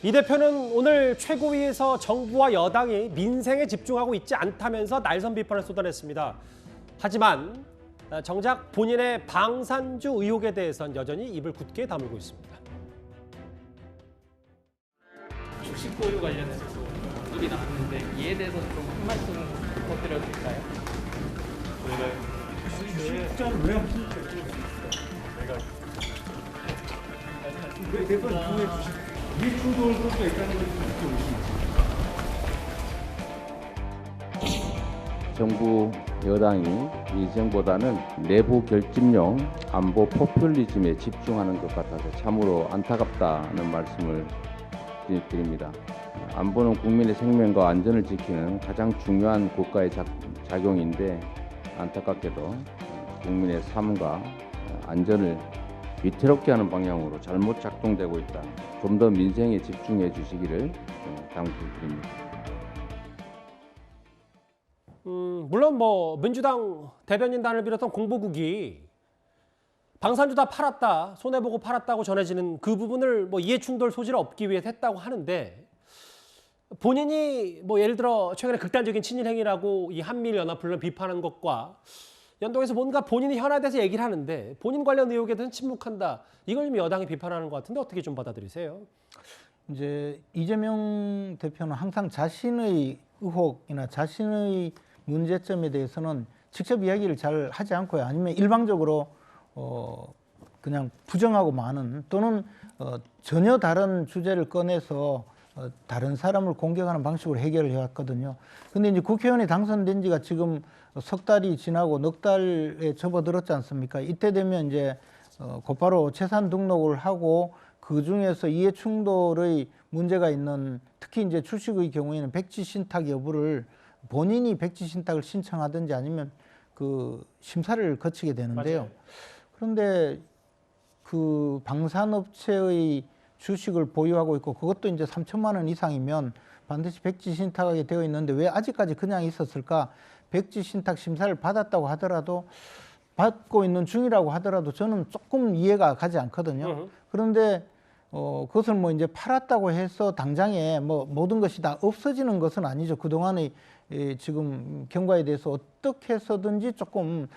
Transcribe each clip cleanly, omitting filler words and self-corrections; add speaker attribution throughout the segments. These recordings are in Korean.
Speaker 1: 이 대표는 오늘 최고위에서 정부와 여당이 민생에 집중하고 있지 않다면서 날선 비판을 쏟아냈습니다. 하지만 정작 본인의 방산주 의혹에 대해선 여전히 입을 굳게 다물고 있습니다.
Speaker 2: 주식 보유 관련해서도 언급이 나왔는데 이에 대해서 좀 한 말씀 부탁드려도 될까요?
Speaker 3: 주식장 왜 하시는지 왜 대선 중에 주식 이익충돌 소지가 있다는 걸 느껴보십니까?
Speaker 4: 정부 여당이 이전보다는 내부 결집용 안보 포퓰리즘에 집중하는 것 같아서 참으로 안타깝다는 말씀을 드립니다. 안보는 국민의 생명과 안전을 지키는 가장 중요한 국가의 작용인데 안타깝게도 국민의 삶과 안전을 위태롭게 하는 방향으로 잘못 작동되고 있다. 좀 더 민생에 집중해 주시기를 당부드립니다.
Speaker 1: 물론 민주당 대변인단을 비롯한 공보국이 방산주 다 팔았다, 손해보고 팔았다고 전해지는 그 부분을 이해충돌 소지를 없기 위해 했다고 하는데 본인이 예를 들어 최근에 극단적인 친일 행위라고 이 한미연합훈련 비판한 것과 연동해서 뭔가 본인이 현안에서 얘기를 하는데 본인 관련 의혹에 대해서는 침묵한다. 이걸 좀 여당이 비판하는 것 같은데 어떻게 좀 받아들이세요?
Speaker 5: 이제 이재명 대표는 항상 자신의 의혹이나 자신의 문제점에 대해서는 직접 이야기를 잘 하지 않고요. 아니면 일방적으로 그냥 부정하고 마는 또는 전혀 다른 주제를 꺼내서 다른 사람을 공격하는 방식으로 해결을 해왔거든요. 근데 이제 국회의원이 당선된 지가 지금 석 달이 지나고 넉 달에 접어들었지 않습니까? 이때 되면 이제 곧바로 재산 등록을 하고 그 중에서 이해 충돌의 문제가 있는 특히 이제 주식의 경우에는 백지 신탁 여부를 본인이 백지 신탁을 신청하든지 아니면 그 심사를 거치게 되는데요.
Speaker 1: 맞아요.
Speaker 5: 그런데 그 방산업체의 주식을 보유하고 있고 그것도 이제 3천만 원 이상이면 반드시 백지 신탁하게 되어 있는데 왜 아직까지 그냥 있었을까? 백지 신탁 심사를 받았다고 하더라도 받고 있는 중이라고 하더라도 저는 조금 이해가 가지 않거든요. 그런데 그것을 이제 팔았다고 해서 당장에 모든 것이 다 없어지는 것은 아니죠. 그동안의 지금 경과에 대해서 어떻게 해서든지 조금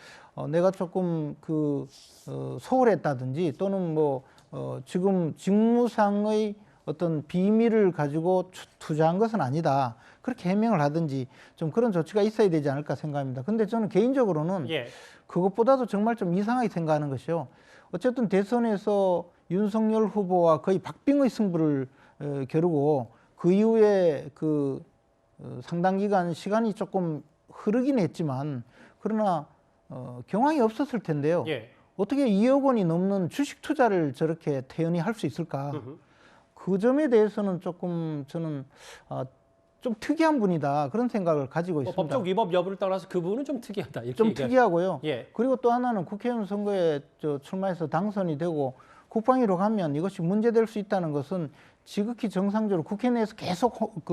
Speaker 5: 내가 조금 소홀했다든지 또는 지금 직무상의 어떤 비밀을 가지고 투자한 것은 아니다. 그렇게 해명을 하든지 좀 그런 조치가 있어야 되지 않을까 생각합니다. 근데 저는 개인적으로는 그것보다도 정말 좀 이상하게 생각하는 것이요. 어쨌든 대선에서 윤석열 후보와 거의 박빙의 승부를 겨루고 그 이후에 상당 기간 시간이 조금 흐르긴 했지만 그러나 경황이 없었을 텐데요. 어떻게 2억 원이 넘는 주식 투자를 저렇게 태연히 할 수 있을까? 그 점에 대해서는 조금 저는 좀 특이한 분이다 그런 생각을 가지고 있습니다.
Speaker 1: 법적 위법 여부를 떠나서 그 부분은 좀 특이하다. 이렇게
Speaker 5: 좀 특이하고요.
Speaker 1: 예.
Speaker 5: 그리고 또 하나는 국회의원 선거에 출마해서 당선이 되고 국방위로 가면 이것이 문제될 수 있다는 것은 지극히 정상적으로 국회 내에서 계속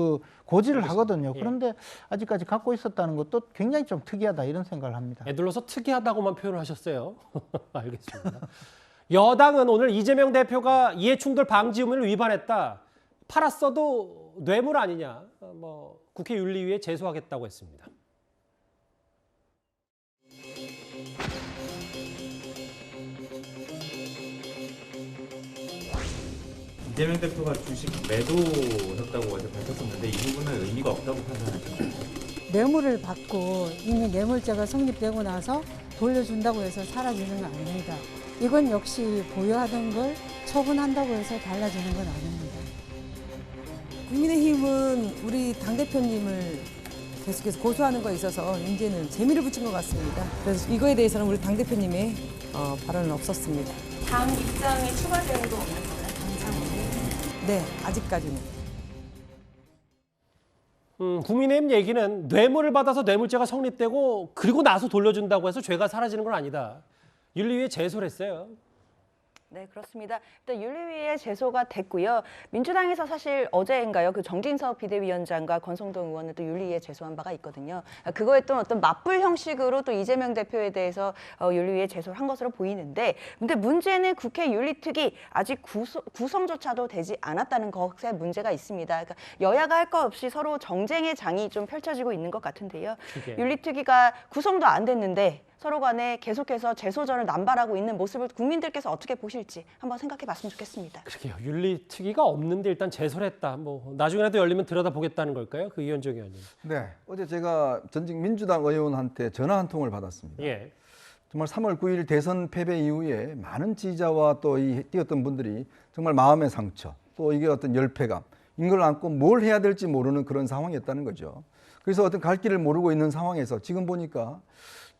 Speaker 5: 고지를 하거든요. 그런데 아직까지 갖고 있었다는 것도 굉장히 좀 특이하다 이런 생각을 합니다.
Speaker 1: 애들러서 특이하다고만 표현을 하셨어요. 알겠습니다. 여당은 오늘 이재명 대표가 이해충돌 방지 의무를 위반했다. 팔았어도 뇌물 아니냐. 국회 윤리위에 제소하겠다고 했습니다.
Speaker 6: 이재명 대표가 주식 매도했다고 어제 밝혔었는데 이 부분은 의미가 없다고 판단하십니까?
Speaker 7: 뇌물을 받고 이미 뇌물죄가 성립되고 나서 돌려준다고 해서 사라지는 건 아닙니다. 이건 역시 보유하던 걸 처분한다고 해서 달라지는 건 아닙니다.
Speaker 8: 국민의힘은 우리 당대표님을 계속해서 고소하는 거에 있어서 이제는 재미를 붙인 것 같습니다. 그래서 이거에 대해서는 우리 당대표님의 발언은 없었습니다.
Speaker 9: 당 입장에 추가 대응도 없는 건가요?
Speaker 8: 네, 아직까지는.
Speaker 1: 국민의힘 얘기는 뇌물을 받아서 뇌물죄가 성립되고 그리고 나서 돌려준다고 해서 죄가 사라지는 건 아니다. 윤리위에 제소를 했어요.
Speaker 10: 네, 그렇습니다. 일단 윤리위에 제소가 됐고요. 민주당에서 사실 어제인가요? 그 정진석 비대위원장과 권성동 의원은 또 윤리위에 제소한 바가 있거든요. 그거에 또 어떤 맞불 형식으로 또 이재명 대표에 대해서 윤리위에 제소를 한 것으로 보이는데, 근데 문제는 국회 윤리특위 아직 구성조차도 되지 않았다는 것에 문제가 있습니다. 그러니까 여야가 할 것 없이 서로 정쟁의 장이 좀 펼쳐지고 있는 것 같은데요. 윤리특위가 구성도 안 됐는데 서로 간에 계속해서 제소전을 남발하고 있는 모습을 국민들께서 어떻게 보실지 한번 생각해 봤으면 좋겠습니다.
Speaker 1: 그러게요. 윤리특위가 없는데 일단 제소를 했다. 뭐 나중에라도 열리면 들여다보겠다는 걸까요? 그 이현정 의원님.
Speaker 11: 네, 어제 제가 전직 민주당 의원한테 전화 한 통을 받았습니다.
Speaker 1: 예.
Speaker 11: 정말 3월 9일 대선 패배 이후에 많은 지지자와 또 이 뛰었던 분들이 정말 마음의 상처, 또 이게 어떤 열패감, 이걸 안고 뭘 해야 될지 모르는 그런 상황이었다는 거죠. 그래서 어떤 갈 길을 모르고 있는 상황에서 지금 보니까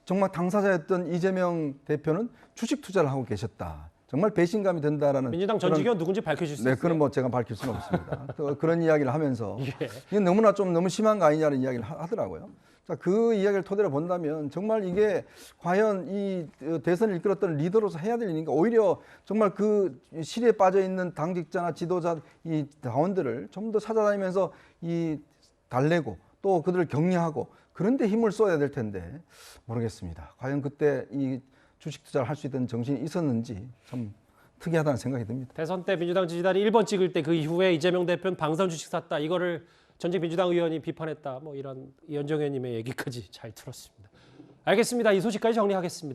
Speaker 11: 정말 당사자였던 이재명 대표는 주식 투자를 하고 계셨다. 정말 배신감이 든다라는.
Speaker 1: 민주당 전직 의원 누군지 밝혀주실 수 있어요?
Speaker 11: 네, 그건 뭐 제가 밝힐 수는 없습니다. 또 그런 이야기를 하면서
Speaker 1: 예.
Speaker 11: 이게 너무나 좀 너무 심한 거 아니냐는 이야기를 하더라고요. 자, 그 이야기를 토대로 본다면 정말 이게 과연 이 대선을 이끌었던 리더로서 해야 될 일인가? 오히려 정말 그 실에 빠져 있는 당직자나 지도자 이 당원들을 좀 더 찾아다니면서 이 달래고 또 그들을 격려하고 그런 데 힘을 쏟아야 될 텐데 모르겠습니다. 과연 그때 이 주식 투자를 할 수 있던 정신이 있었는지 참 특이하다는 생각이 듭니다.
Speaker 1: 대선 때 민주당 지지단이 1번 찍을 때 그 이후에 이재명 대표는 방산 주식 샀다. 이거를 전직 민주당 의원이 비판했다. 뭐 이런 이현정 의원님의 얘기까지 잘 들었습니다. 알겠습니다. 이 소식까지 정리하겠습니다.